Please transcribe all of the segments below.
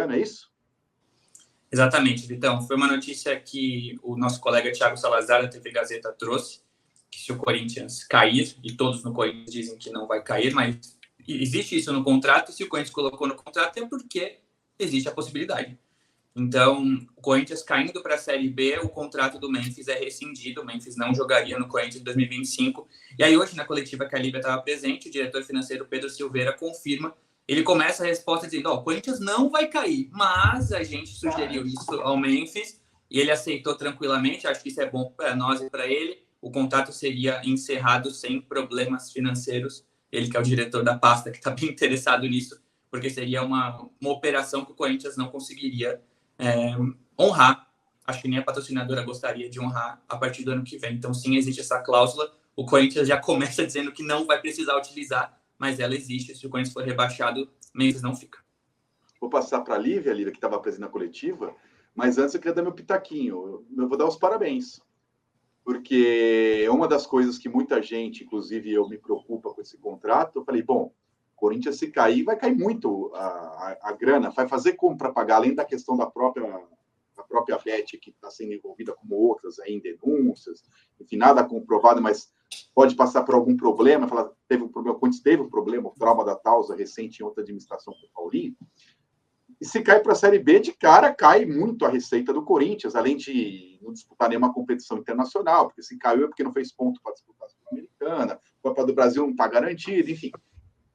ano, é isso? Exatamente, Vitão. Foi uma notícia que o nosso colega Thiago Salazar, da TV Gazeta, trouxe, que se o Corinthians cair, e todos no Corinthians dizem que não vai cair, mas existe isso no contrato, e se o Corinthians colocou no contrato é porque existe a possibilidade. Então, o Corinthians caindo para a Série B, o contrato do Memphis é rescindido, o Memphis não jogaria no Corinthians em 2025. E aí hoje, na coletiva que a Lívia estava presente, o diretor financeiro Pedro Silveira confirma, ele começa a resposta dizendo, o Corinthians não vai cair, mas a gente sugeriu isso ao Memphis e ele aceitou tranquilamente, acho que isso é bom para nós e para ele, o contrato seria encerrado sem problemas financeiros, ele que é o diretor da pasta, que está bem interessado nisso, porque seria uma operação que o Corinthians não conseguiria honrar. Acho que nem a patrocinadora gostaria de honrar a partir do ano que vem. Então, sim, existe essa cláusula. O Corinthians já começa dizendo que não vai precisar utilizar, mas ela existe. Se o Corinthians for rebaixado, Memphis não fica. Vou passar para a Lívia, que estava presente na coletiva, mas antes eu queria dar meu pitaquinho. Eu vou dar os parabéns, porque uma das coisas que muita gente, inclusive eu, me preocupa com esse contrato, eu falei, bom, Corinthians, se cair, vai cair muito a grana, vai fazer como para pagar, além da questão da própria Bet, que está sendo envolvida como outras aí, em denúncias, enfim, nada comprovado, mas pode passar por algum problema, teve um problema, Corinthians teve um problema, o trauma da Tausa recente em outra administração com o Paulinho, e se cai para a Série B, de cara, cai muito a receita do Corinthians, além de não disputar nenhuma competição internacional, porque se caiu é porque não fez ponto para disputar a Sul-Americana, a Copa do Brasil não está garantida, enfim.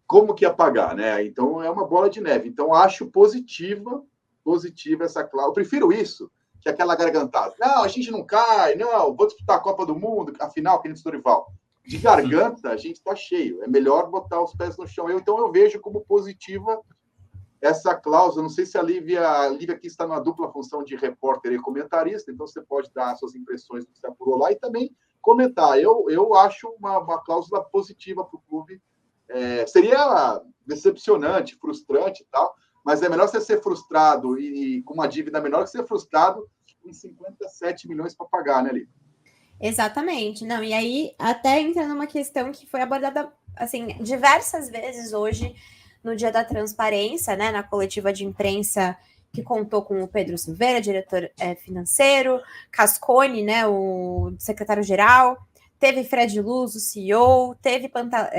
Como que ia pagar, né? Então, é uma bola de neve. Então, acho positiva essa cláusula. Eu prefiro isso que aquela gargantada. Não, a gente não cai, não, vou disputar a Copa do Mundo, afinal, que a gente rival. De garganta, a gente está cheio. É melhor botar os pés no chão. Então, eu vejo como positiva essa cláusula. Não sei se a Lívia aqui está numa dupla função de repórter e comentarista, então você pode dar suas impressões do que você apurou lá e também comentar. Eu acho uma cláusula positiva para o clube. Seria decepcionante, frustrante e tal, mas é melhor você ser frustrado e com uma dívida menor que ser frustrado com 57 milhões para pagar, né, Lívia? Exatamente. Não, e aí até entra numa questão que foi abordada assim diversas vezes hoje no Dia da Transparência, né, na coletiva de imprensa que contou com o Pedro Silveira, diretor financeiro, Cascone, né, o secretário-geral, teve Fred Luz, o CEO, teve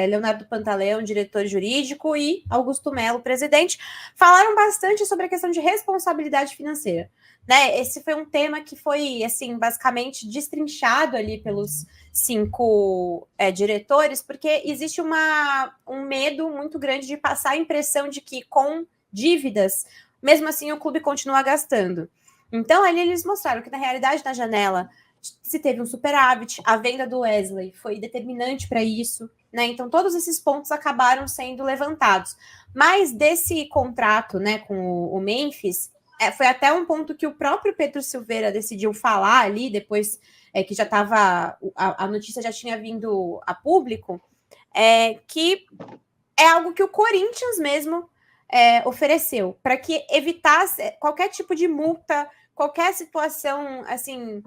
Leonardo Pantaleão, diretor jurídico, e Augusto Melo, presidente. Falaram bastante sobre a questão de responsabilidade financeira. Né? Esse foi um tema que foi, assim, basicamente destrinchado ali pelos 5 diretores, porque existe um medo muito grande de passar a impressão de que com dívidas, mesmo assim, o clube continua gastando. Então, ali eles mostraram que, na realidade, na janela, se teve um superávit, a venda do Wesley foi determinante para isso, né? Então, todos esses pontos acabaram sendo levantados. Mas desse contrato, né, com o Memphis, foi até um ponto que o próprio Pedro Silveira decidiu falar ali, depois que já estava, a notícia já tinha vindo a público, que é algo que o Corinthians mesmo ofereceu, para que evitasse qualquer tipo de multa, qualquer situação assim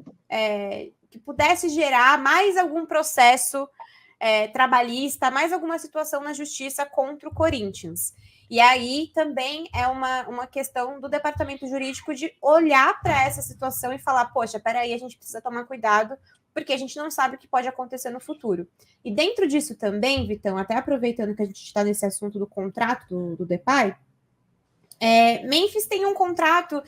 que pudesse gerar mais algum processo trabalhista, mais alguma situação na justiça contra o Corinthians. E aí também é uma questão do departamento jurídico de olhar para essa situação e falar, poxa, peraí, a gente precisa tomar cuidado, porque a gente não sabe o que pode acontecer no futuro. E dentro disso também, Vitão, até aproveitando que a gente está nesse assunto do contrato do Depay, Memphis tem um contrato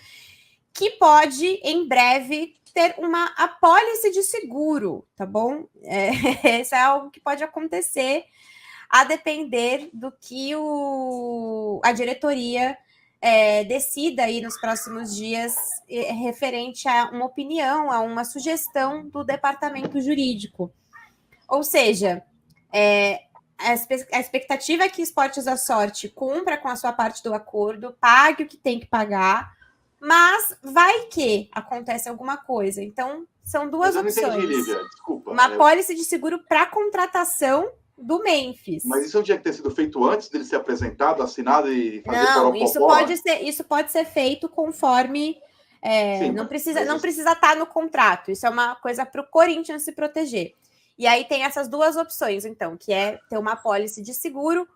que pode, em breve, ter uma apólice de seguro, tá bom? Isso é algo que pode acontecer a depender do que a diretoria decida aí nos próximos dias referente a uma opinião, a uma sugestão do departamento jurídico. Ou seja, a expectativa é que Esportes da Sorte cumpra com a sua parte do acordo, pague o que tem que pagar, mas vai que acontece alguma coisa. Então, são duas opções. Eu não entendi, Lívia, desculpa. Uma apólice de seguro para contratação do Memphis. Mas isso tinha que ter sido feito antes dele ser apresentado, assinado e fazer não, isso pode ser feito conforme sim, não precisa estar no contrato. Isso é uma coisa para o Corinthians se proteger. E aí tem essas duas opções, então, que é ter uma apólice de seguro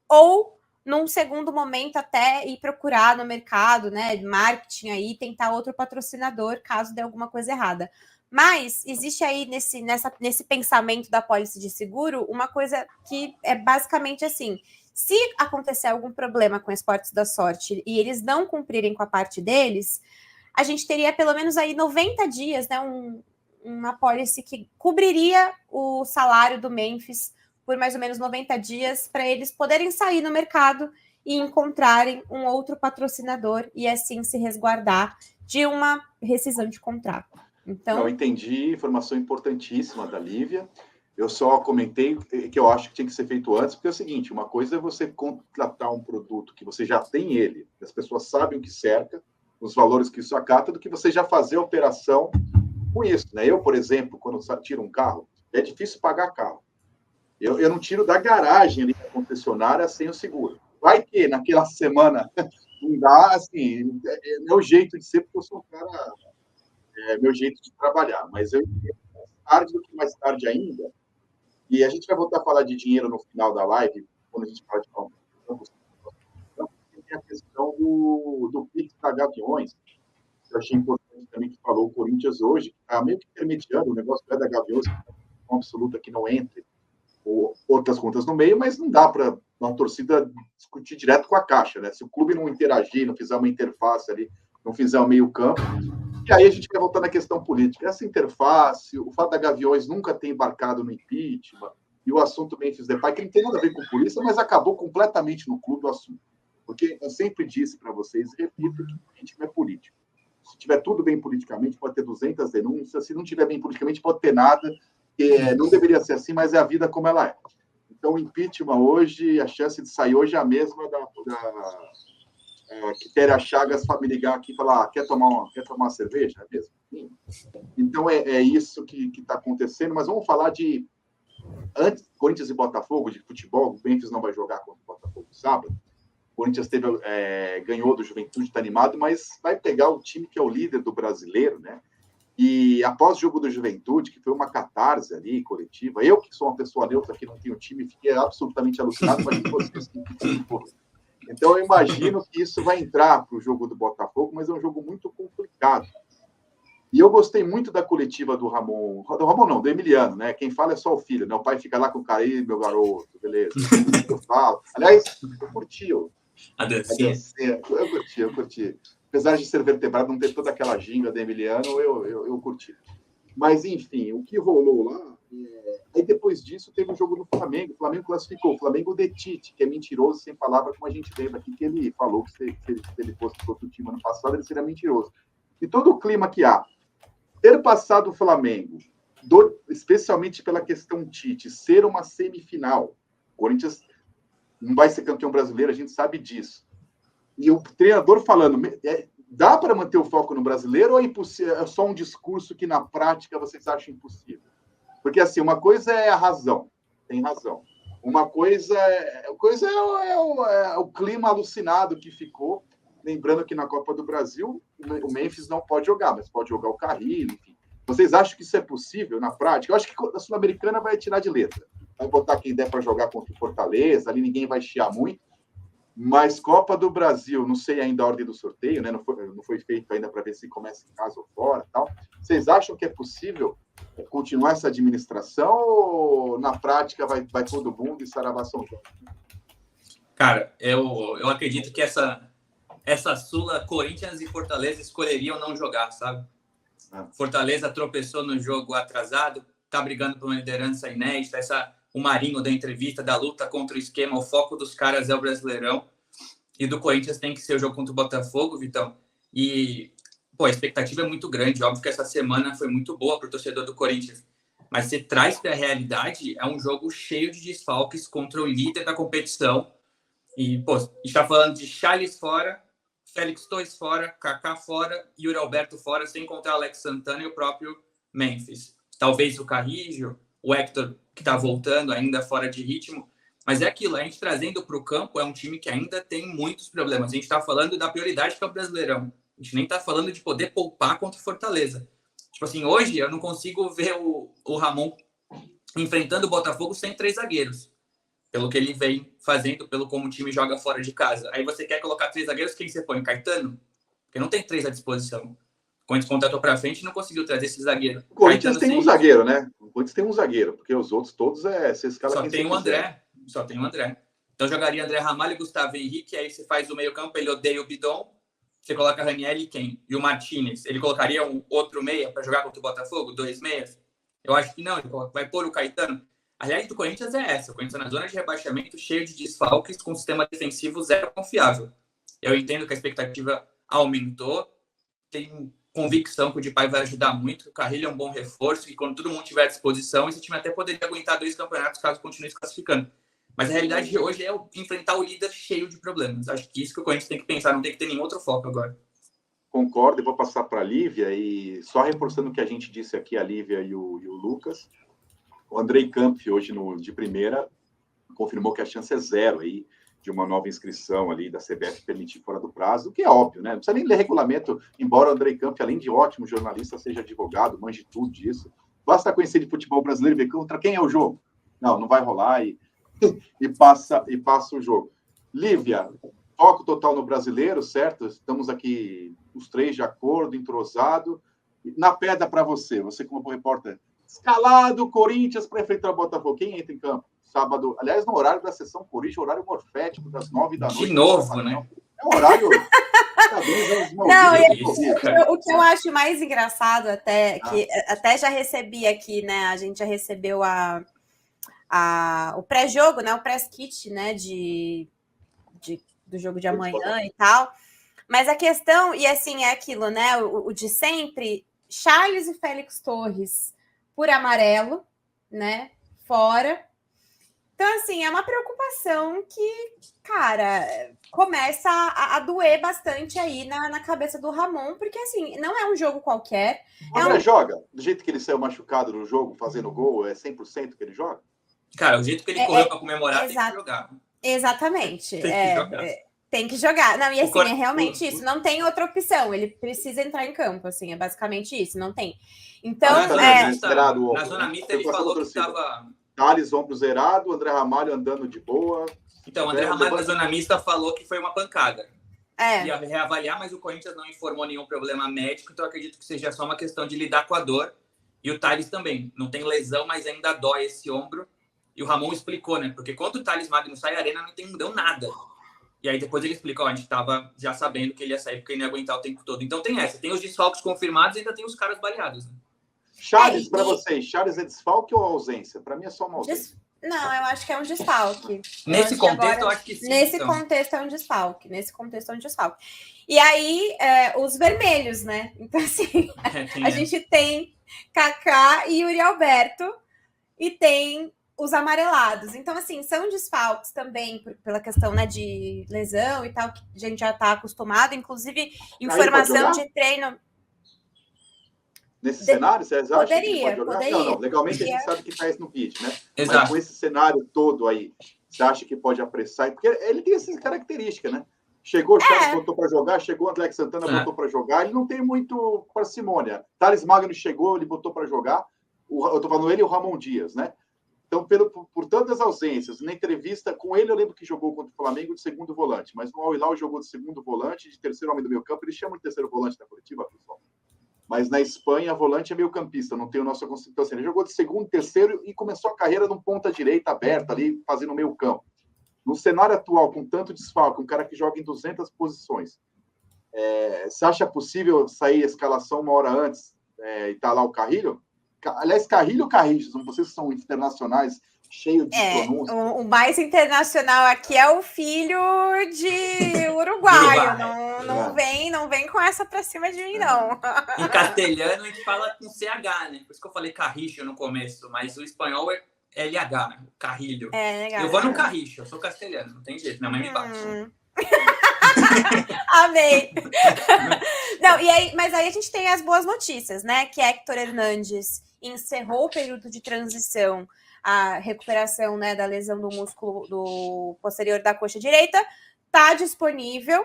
ou num segundo momento até ir procurar no mercado, né, marketing aí, tentar outro patrocinador, caso dê alguma coisa errada. Mas existe aí nesse pensamento da pólice de seguro uma coisa que é basicamente assim: se acontecer algum problema com Esportes da Sorte e eles não cumprirem com a parte deles, a gente teria pelo menos aí 90 dias, né, uma pólice que cobriria o salário do Memphis por mais ou menos 90 dias, para eles poderem sair no mercado e encontrarem um outro patrocinador e assim se resguardar de uma rescisão de contrato. Então, eu entendi, informação importantíssima da Lívia. Eu só comentei que eu acho que tinha que ser feito antes, porque é o seguinte, uma coisa é você contratar um produto que você já tem ele, as pessoas sabem o que cerca, os valores que isso acata, do que você já fazer a operação com isso, né? Eu, por exemplo, quando tiro um carro, é difícil pagar carro. Eu não tiro da garagem ali da concessionária sem o seguro. Vai que naquela semana não dá, assim, é meu jeito de ser, porque eu sou um cara, é meu jeito de trabalhar, mas eu entendo mais tarde do que mais tarde ainda, e a gente vai voltar a falar de dinheiro no final da live, quando a gente fala de tem a questão do Pix da Gaviões, que eu achei importante também que falou o Corinthians hoje, que está meio que intermediando, o negócio da Gaviões, com absoluta que não entre, ou outras contas no meio, mas não dá para uma torcida discutir direto com a Caixa, né? Se o clube não interagir, não fizer uma interface ali, não fizer o meio-campo, e aí a gente vai voltar na questão política. Essa interface, o fato da Gaviões nunca ter embarcado no impeachment, e o assunto Memphis Depay, que não tem nada a ver com polícia, mas acabou completamente no clube o assunto. Porque eu sempre disse para vocês, e repito, que a gente não é político. Se tiver tudo bem politicamente, pode ter 200 denúncias. Se não tiver bem politicamente, pode ter nada. Não deveria ser assim, mas é a vida como ela é. Então, o impeachment hoje, a chance de sair hoje é a mesma da Quitéria Chagas para me ligar aqui e falar, quer tomar uma cerveja? É mesmo? Sim. Então, é isso que está acontecendo. Mas vamos falar de antes, Corinthians e Botafogo, de futebol. O Memphis não vai jogar contra o Botafogo sábado. O Corinthians ganhou do Juventude, está animado, mas vai pegar o time que é o líder do brasileiro, né? E após o jogo do Juventude, que foi uma catarse ali, coletiva, eu que sou uma pessoa neutra, que não tenho time, fiquei absolutamente alucinado, mas vocês que então eu imagino que isso vai entrar para o jogo do Botafogo, mas é um jogo muito complicado. E eu gostei muito da coletiva do Ramon não, do Emiliano, né? Quem fala é só o filho, né? O pai fica lá com o cara aí, meu garoto, beleza. Eu falo. Aliás, eu curti. Eu curti. Apesar de ser vertebrado, não ter toda aquela ginga do Emiliano, eu curti. Mas, enfim, o que rolou lá... Aí, depois disso, teve um jogo no Flamengo. O Flamengo classificou. O Flamengo de Tite, que é mentiroso, sem palavra, como a gente lembra aqui, que ele falou que se ele fosse para outro time ano passado, ele seria mentiroso. E todo o clima que há. Ter passado o Flamengo, especialmente pela questão Tite, ser uma semifinal. O Corinthians não vai ser campeão brasileiro, a gente sabe disso. E o treinador falando, dá para manter o foco no brasileiro ou é só um discurso que na prática vocês acham impossível? Porque assim, uma coisa é a razão, tem razão. Uma coisa é o clima alucinado que ficou. Lembrando que na Copa do Brasil o Memphis não pode jogar, mas pode jogar o Carrilho, enfim. Vocês acham que isso é possível na prática? Eu acho que a Sul-Americana vai tirar de letra. Vai botar quem der para jogar contra o Fortaleza, ali ninguém vai chiar muito. Mas Copa do Brasil, não sei ainda a ordem do sorteio, né? Não foi feito ainda para ver se começa em casa ou fora, tal. Vocês acham que é possível continuar essa administração ou na prática vai todo mundo e saravá São João? Cara, eu acredito que essa Sula, Corinthians e Fortaleza escolheriam não jogar, sabe? Fortaleza tropeçou no jogo atrasado, tá brigando por uma liderança inédita, o Marinho da entrevista, da luta contra o esquema, o foco dos caras é o Brasileirão, e do Corinthians tem que ser o jogo contra o Botafogo, Vitão. E, a expectativa é muito grande, óbvio que essa semana foi muito boa para o torcedor do Corinthians, mas você traz para a realidade, é um jogo cheio de desfalques contra o líder da competição, e, está falando de Charles fora, Félix Torres fora, Kaká fora, Yuri Alberto fora, sem contar Alex Santana e o próprio Memphis. Talvez o Carrillo, o Hector, que está voltando ainda fora de ritmo. Mas é aquilo, a gente trazendo para o campo é um time que ainda tem muitos problemas. A gente está falando da prioridade que é o Brasileirão. A gente nem está falando de poder poupar contra o Fortaleza. Tipo assim, hoje eu não consigo ver o Ramon enfrentando o Botafogo sem 3 zagueiros. pelo que ele vem fazendo, pelo como o time joga fora de casa. Aí você quer colocar 3 zagueiros, quem você põe? Caetano? Porque não tem 3 à disposição. O Corinthians contratou para frente e não conseguiu trazer esse zagueiro. O Corinthians tem um zagueiro, né? O Corinthians tem um zagueiro, porque os outros todos você escala só tem o André. Só tem o André. Então jogaria André Ramalho e Gustavo Henrique, aí você faz o meio-campo, ele odeia o Bidon, você coloca Raniel e quem? E o Martinez. Ele colocaria um outro meia para jogar contra o Botafogo? 2 meias? Eu acho que não, ele vai pôr o Caetano. A realidade do Corinthians é essa. O Corinthians na zona de rebaixamento, cheio de desfalques, com um sistema defensivo zero confiável. Eu entendo que a expectativa aumentou, tenho convicção que o Depay vai ajudar muito, o Carrilho é um bom reforço, e quando todo mundo tiver à disposição, esse time até poderia aguentar 2 campeonatos caso continue se classificando. Mas a realidade de hoje é enfrentar o líder cheio de problemas. Acho que isso que o Corinthians tem que pensar, não tem que ter nenhum outro foco agora. Concordo, e vou passar para a Lívia, e só reforçando o que a gente disse aqui, a Lívia e o Lucas, o Andrei Camp, hoje de primeira, confirmou que a chance é 0 aí de uma nova inscrição ali da CBF permitir fora do prazo, o que é óbvio, né? Não precisa nem ler regulamento, embora o Andrei Camp, além de ótimo jornalista, seja advogado, manje tudo disso. Basta conhecer de futebol brasileiro e ver contra quem é o jogo. Não vai rolar e passa o jogo. Lívia, foco total no brasileiro, certo? Estamos aqui os 3 de acordo, entrosado. Na pedra para você como repórter, escalado Corinthians para enfrentar o Botafogo. Quem entra em campo? Sábado, aliás, no horário da sessão Corinthians, horário morfético, das 9 da noite. De novo, né? É um horário... O que eu acho mais engraçado até, que até já recebi aqui, né? A gente já recebeu o pré-jogo, né? O press kit, né? Do jogo de amanhã e tal. Mas a questão, e assim, é aquilo, né? O de sempre, Charles e Félix Torres por amarelo, né? Fora. Então, assim, é uma preocupação que, cara, começa a doer bastante aí na cabeça do Ramon, porque, assim, não é um jogo qualquer. O André joga? Do jeito que ele saiu machucado no jogo, fazendo gol, é 100% que ele joga? Cara, o jeito que ele correu para comemorar, tem que jogar. Exatamente. Tem que jogar. Tem que jogar. Não, e assim, é realmente isso. Não tem outra opção. Ele precisa entrar em campo, assim. É basicamente isso. Não tem. Então, na zona mista ele falou que estava... Thales, ombro zerado, André Ramalho andando de boa. Então, o André Ramalho na zona mista falou que foi uma pancada. Ia reavaliar, mas o Corinthians não informou nenhum problema médico, então eu acredito que seja só uma questão de lidar com a dor. E o Thales também. Não tem lesão, mas ainda dói esse ombro. E o Ramon explicou, né? Porque quando o Thales Magno sai, a Arena não deu nada. E aí depois ele explicou, a gente estava já sabendo que ele ia sair porque ele ia aguentar o tempo todo. Então tem essa. Tem os desfalques confirmados e ainda tem os caras baleados, né? Charles, para vocês, Charles é desfalque ou ausência? Para mim é só uma ausência. Não, eu acho que é um desfalque. Nesse contexto, eu acho que sim. Nesse contexto é um desfalque. E aí, os vermelhos, né? Então, assim, a gente tem Kaká e Yuri Alberto e tem os amarelados. Então, assim, são desfalques também pela questão, né, de lesão e tal, que a gente já está acostumado. Inclusive, informação de treino... Nesse cenário, vocês acham que ele pode jogar? Poderia. Não, legalmente a gente sabe que está no pitch, né? Exato. Mas com esse cenário todo aí, você acha que pode apressar? Porque ele tem essas características, né? Chegou o Charles, botou para jogar, chegou o Alex Santana, botou para jogar, ele não tem muito parcimônia. Thales Magno chegou, ele botou para jogar, eu tô falando ele e o Ramon Dias, né? Então, por tantas ausências, na entrevista com ele, eu lembro que jogou contra o Flamengo de segundo volante, mas no Al-Hilal jogou de segundo volante, de terceiro homem do meio campo, eles chamam de terceiro volante na coletiva, pessoal. Mas na Espanha, volante é meio campista, não tem o nosso conceito. Então, assim, ele jogou de segundo, terceiro e começou a carreira num ponta-direita aberta ali, fazendo meio campo. No cenário atual, com tanto desfalque, um cara que joga em 200 posições, você acha possível sair a escalação uma hora antes e tá lá o Carrilho? Aliás, Carrilho ou Carrilho? Vocês que são internacionais, cheio de pronúncia. O mais internacional aqui é o filho de uruguaio. Não vem com essa pra cima de mim, não. Em castelhano a gente fala com CH, né? Por isso que eu falei Carricho no começo, mas o espanhol é LH, né? Carrilho. Legal. Eu vou no Carricho, eu sou castelhano, não tem jeito, minha mãe me bate. Amei. Não, mas aí a gente tem as boas notícias, né? Que Héctor Hernandes encerrou o período de transição, a recuperação, né, da lesão do músculo do posterior da coxa direita, está disponível.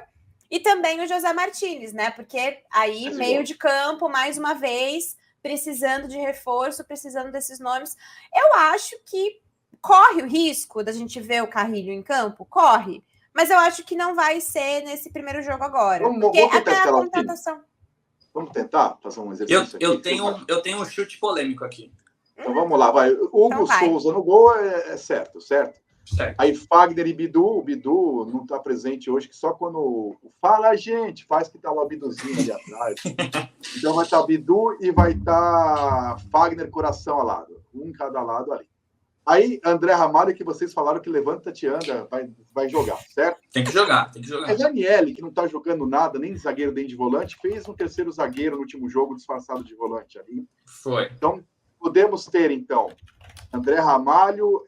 E também o José Martínez, né? Porque aí, meio de campo, mais uma vez, precisando de reforço, precisando desses nomes. Eu acho que corre o risco da gente ver o Carrilho em campo? Corre. Mas eu acho que não vai ser nesse primeiro jogo agora. Vamos tentar até a escalar contratação. Vamos tentar fazer um exercício aqui? Eu tenho um chute polêmico aqui. Então vamos lá, vai. Hugo Souza no gol é certo? Certo. Aí Fagner e Bidu. O Bidu não está presente hoje, que só quando fala, gente, faz que tá lá o Biduzinho ali atrás. Então vai estar Bidu e vai estar Fagner coração ao lado. Um em cada lado ali. Aí, André Ramalho, que vocês falaram que levanta-te anda, vai jogar, certo? Tem que jogar. Mas Daniele, que não está jogando nada, nem de zagueiro, nem de volante, fez um terceiro zagueiro no último jogo, disfarçado de volante ali. Foi. Então, podemos ter, então, André Ramalho,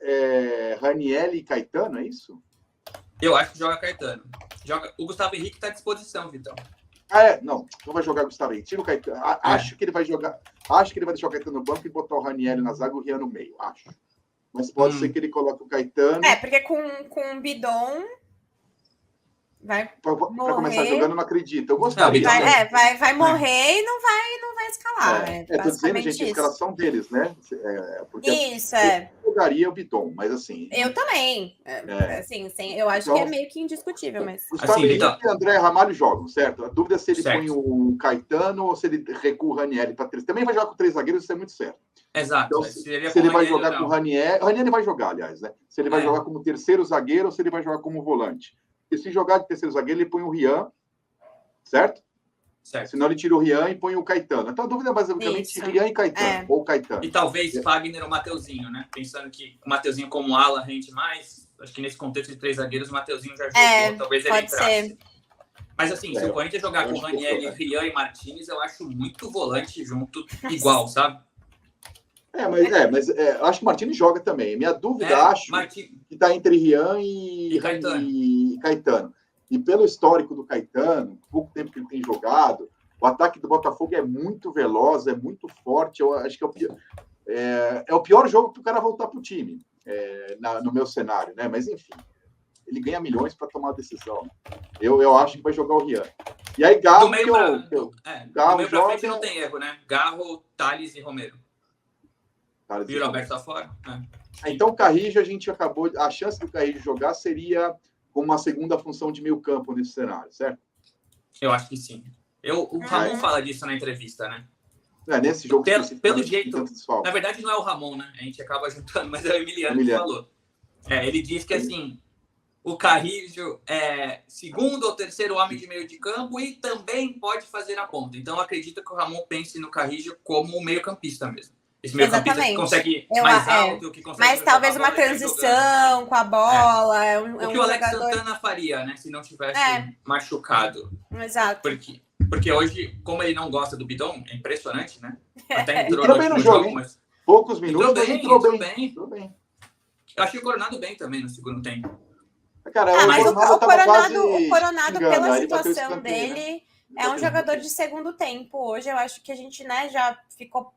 Raniel e Caetano, é isso? Eu acho que joga Caetano. O Gustavo Henrique está à disposição, Vitão. Não vai jogar Gustavo Henrique. Tira o Caetano. Acho que ele vai jogar. Acho que ele vai deixar o Caetano no banco e botar o Raniel na zaga e o Rian no meio. Acho. Mas pode ser que ele coloque o Caetano. Porque com o Bidon vai começar jogando, não acredito. Eu gostaria. Vai morrer e não vai escalar. Tô dizendo, gente, a escalação deles, né? Porque isso, eu jogaria o Bidon, mas assim... Eu também. Eu acho que é meio que indiscutível, mas... Gustavo Henrique e André Ramalho jogam, certo? A dúvida é se ele põe o Caetano ou se ele recua o Raniel para 3. Também vai jogar com 3 zagueiros, isso é muito certo. Exato. Então, se ele vai jogar com o Raniel... O Raniel ele vai jogar, aliás, né? Se ele vai jogar como terceiro zagueiro ou se ele vai jogar como volante. E se jogar de terceiro zagueiro, ele põe o Rian, certo? Senão ele tira o Rian e põe o Caetano. Então a dúvida é basicamente Rian e Caetano, ou Caetano. E talvez Fagner ou Mateuzinho, né? Pensando que o Mateuzinho como ala rende mais, acho que nesse contexto de 3 zagueiros, o Mateuzinho já jogou, talvez ele entrasse. Mas assim, se o Corinthians jogar com Raniel, Rian e Martins, eu acho muito volante junto, igual, sabe? Mas eu acho que o Martins joga também. Minha dúvida, que está entre Rian e Caetano. E pelo histórico do Caetano, pouco tempo que ele tem jogado, o ataque do Botafogo é muito veloz, é muito forte. Eu acho que é o pior jogo para o cara voltar para o time, no meu cenário, né? Mas enfim, ele ganha milhões para tomar a decisão. Eu acho que vai jogar o Rian. E aí, Garro, do meio para frente não tem erro, né? Garro, Thales e Romero. E o Roberto tá fora. Então, o Carrillo, a gente acabou... A chance do Carrillo jogar seria como uma segunda função de meio campo nesse cenário, certo? Eu acho que sim. O Ramon fala disso na entrevista, né? Nesse jogo... Pelo jeito... Na verdade, não é o Ramon, né? A gente acaba juntando, mas é o Emiliano que falou. Ele diz que, assim, o Carrillo é segundo ou terceiro homem de meio de campo e também pode fazer a ponta. Então, eu acredito que o Ramon pense no Carrillo como meio campista mesmo. Esse meio campista que consegue mais alto, que consegue... Mas talvez uma transição com a bola. O que o Alex Santana faria, né? Se não tivesse machucado. Exato. Porque hoje, como ele não gosta do Bidon, é impressionante, né? Até entrou no jogo, mas... Poucos minutos, entrou bem. Eu achei o Coronado bem também no segundo tempo. Cara, mas o Coronado pela xingando, situação dele, é um jogador de segundo tempo. Hoje eu acho que a gente, já ficou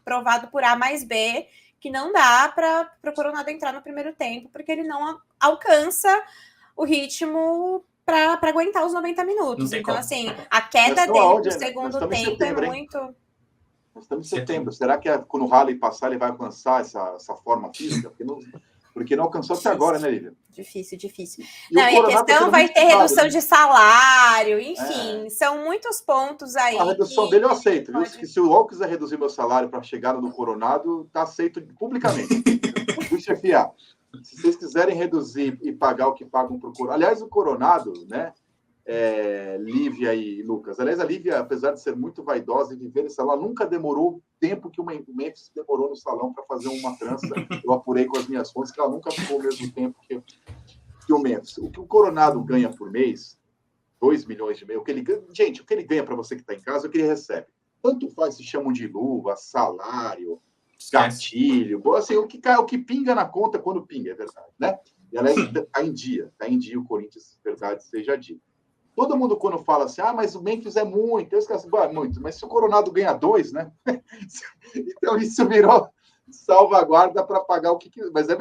provado por A mais B, que não dá para o Coronado entrar no primeiro tempo, porque ele não alcança o ritmo para aguentar os 90 minutos. Então, assim, a queda dele no segundo tempo é muito... Nós estamos em setembro. Será que quando o Halley passar, ele vai alcançar essa forma física? Porque não alcançou até agora, né, Lívia? Difícil. E a questão vai ter redução de salário, enfim, são muitos pontos aí. A redução dele eu aceito, viu? Se o UOL quiser reduzir meu salário para a chegada do Coronado, está aceito publicamente. Fui chefiar. Se vocês quiserem reduzir e pagar o que pagam para o Coronado... Aliás, o Coronado, né? Lívia e Lucas. Aliás, a Lívia, apesar de ser muito vaidosa e viver nesse salão, nunca demorou o tempo que o Memphis demorou no salão para fazer uma trança. Eu apurei com as minhas fontes que ela nunca ficou o mesmo tempo que o Memphis. O que o Coronado ganha por mês, 2 milhões de mês, gente, o que ele ganha para você que está em casa, é o que ele recebe. Tanto faz se chamam de luva, salário, gatilho, assim, o que pinga na conta quando pinga, é verdade, né? E aliás, está em dia o Corinthians, verdade seja dita. Todo mundo, quando fala assim, mas o Memphis é muito, eu esqueço, muito, mas se o Coronado ganha 2, né? Então isso virou salvaguarda para pagar o que... Mas é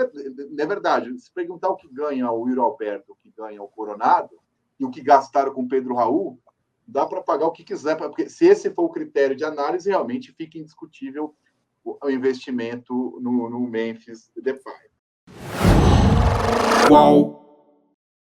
verdade, se perguntar o que ganha o Yuri Alberto, o que ganha o Coronado, e o que gastaram com o Pedro Raul, dá para pagar o que quiser, porque se esse for o critério de análise, realmente fica indiscutível o investimento no Memphis Depay. Qual?